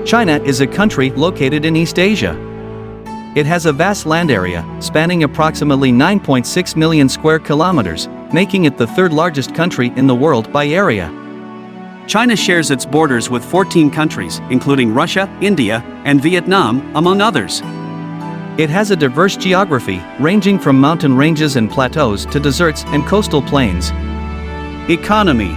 China is a country located in East Asia. It has a vast land area, spanning approximately 9.6 million square kilometers, making it the third largest country in the world by area. China shares its borders with 14 countries, including Russia, India, and Vietnam, among others. It has a diverse geography, ranging from mountain ranges and plateaus to deserts and coastal plains. Economy.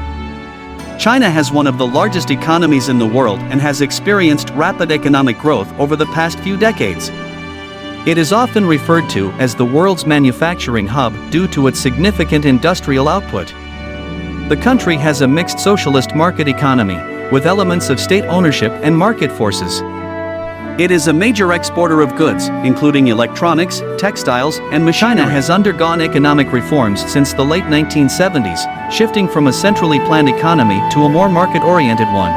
China has one of the largest economies in the world and has experienced rapid economic growth over the past few decades. It is often referred to as the world's manufacturing hub due to its significant industrial output. The country has a mixed socialist market economy, with elements of state ownership and market forces. It is a major exporter of goods, including electronics, textiles, and machinery. China has undergone economic reforms since the late 1970s, shifting from a centrally planned economy to a more market-oriented one.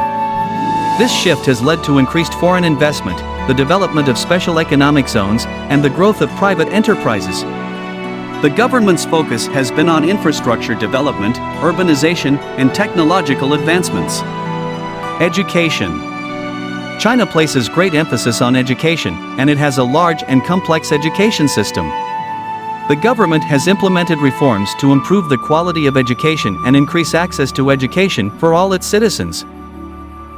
This shift has led to increased foreign investment, the development of special economic zones, and the growth of private enterprises. The government's focus has been on infrastructure development, urbanization, and technological advancements. Education. China places great emphasis on education, and it has a large and complex education system. The government has implemented reforms to improve the quality of education and increase access to education for all its citizens.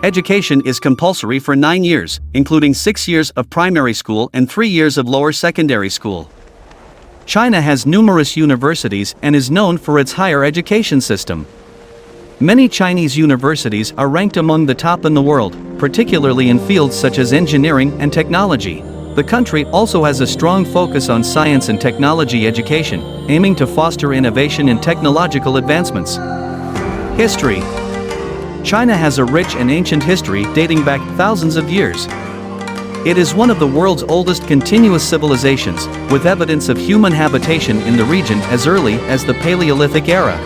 Education is compulsory for 9 years, including 6 years of primary school and 3 years of lower secondary school. China has numerous universities and is known for its higher education system. Many Chinese universities are ranked among the top in the world, particularly in fields such as engineering and technology. The country also has a strong focus on science and technology education, aiming to foster innovation and technological advancements. History. China has a rich and ancient history dating back thousands of years. It is one of the world's oldest continuous civilizations, with evidence of human habitation in the region as early as the Paleolithic era.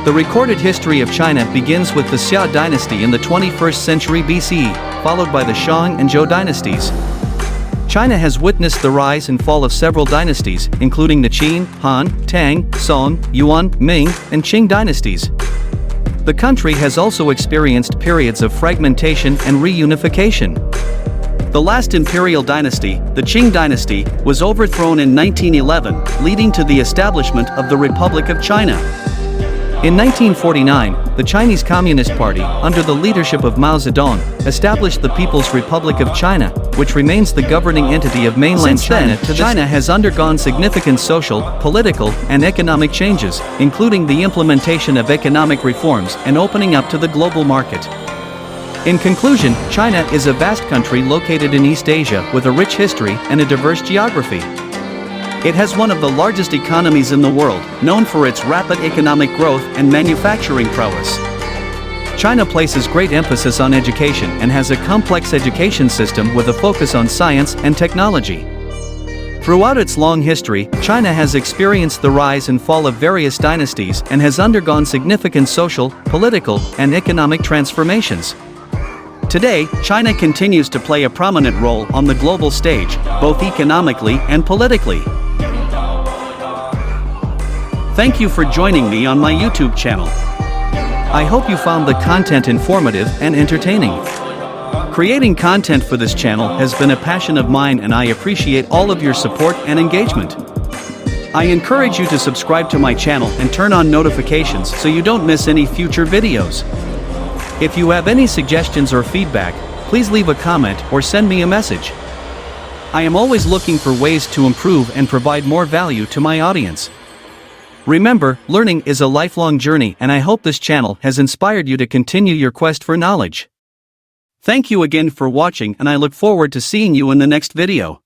The recorded history of China begins with the Xia dynasty in the 21st century BCE, followed by the Shang and Zhou dynasties. China has witnessed the rise and fall of several dynasties, including the Qin, Han, Tang, Song, Yuan, Ming, and Qing dynasties. The country has also experienced periods of fragmentation and reunification. The last imperial dynasty, the Qing dynasty, was overthrown in 1911, leading to the establishment of the Republic of China. In 1949, the Chinese Communist Party, under the leadership of Mao Zedong, established the People's Republic of China, which remains the governing entity of mainland China. China has undergone significant social, political, and economic changes, including the implementation of economic reforms and opening up to the global market. In conclusion, China is a vast country located in East Asia with a rich history and a diverse geography. It has one of the largest economies in the world, known for its rapid economic growth and manufacturing prowess. China places great emphasis on education and has a complex education system with a focus on science and technology. Throughout its long history, China has experienced the rise and fall of various dynasties and has undergone significant social, political, and economic transformations. Today, China continues to play a prominent role on the global stage, both economically and politically. Thank you for joining me on my YouTube channel. I hope you found the content informative and entertaining. Creating content for this channel has been a passion of mine, and I appreciate all of your support and engagement. I encourage you to subscribe to my channel and turn on notifications so you don't miss any future videos. If you have any suggestions or feedback, please leave a comment or send me a message. I am always looking for ways to improve and provide more value to my audience. Remember, learning is a lifelong journey, and I hope this channel has inspired you to continue your quest for knowledge. Thank you again for watching, and I look forward to seeing you in the next video.